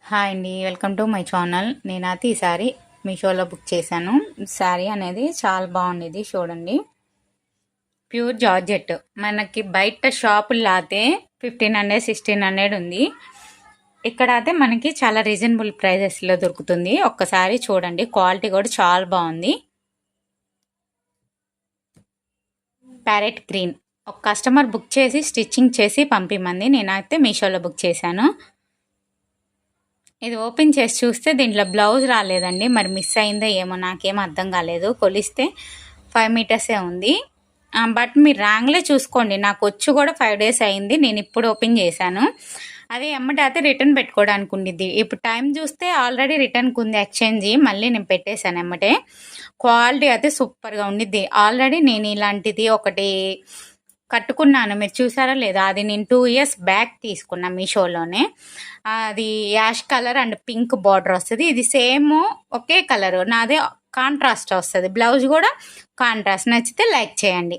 Hi అండి, welcome to my channel. నేనైతే ఈ సారీ మీషోలో బుక్ చేశాను. శారీ అనేది చాలా బాగుంది. చూడండి, ప్యూర్ జార్జెట్. మనకి బయట షాపుల్లో అయితే 1500 1600 ఉంది. ఇక్కడ అయితే మనకి చాలా రీజనబుల్ ప్రైజెస్లో దొరుకుతుంది. ఒక్కసారి చూడండి, క్వాలిటీ కూడా చాలా బాగుంది. Parrot green. ఒక కస్టమర్ బుక్ చేసి స్టిచ్చింగ్ చేసి పంపిమంది. నేనైతే మీషోలో బుక్ చేశాను. ఇది ఓపెన్ చేసి చూస్తే దీంట్లో బ్లౌజ్ రాలేదండి. మరి మిస్ అయిందో ఏమో, నాకేం అర్థం కాలేదు. కొలిస్తే 5 మీటర్సే ఉంది. బట్ మీరు రాంగ్లే చూసుకోండి. నాకు వచ్చి కూడా 5 days అయింది. నేను ఇప్పుడు ఓపెన్ చేశాను. అదే ఎమ్మటే అయితే రిటర్న్ పెట్టుకోవడానికి ఉండిద్ది. ఇప్పుడు టైం చూస్తే ఆల్రెడీ రిటర్న్కి ఉంది ఎక్స్చేంజ్. మళ్ళీ నేను పెట్టేశాను ఎమ్మటే. క్వాలిటీ అయితే సూపర్గా ఉండిద్ది. ఆల్రెడీ నేను ఇలాంటిది ఒకటి కట్టుకున్నాను, మీరు చూసారా లేదా? అది నేను 2 years బ్యాక్ తీసుకున్నా మీషోలోనే. అది ash colour and pink border వస్తుంది. ఇది సేమ్ ఒకే కలర్, నాదే కాంట్రాస్ట్ వస్తుంది. బ్లౌజ్ కూడా కాంట్రాస్ట్. నచ్చితే లైక్ చేయండి.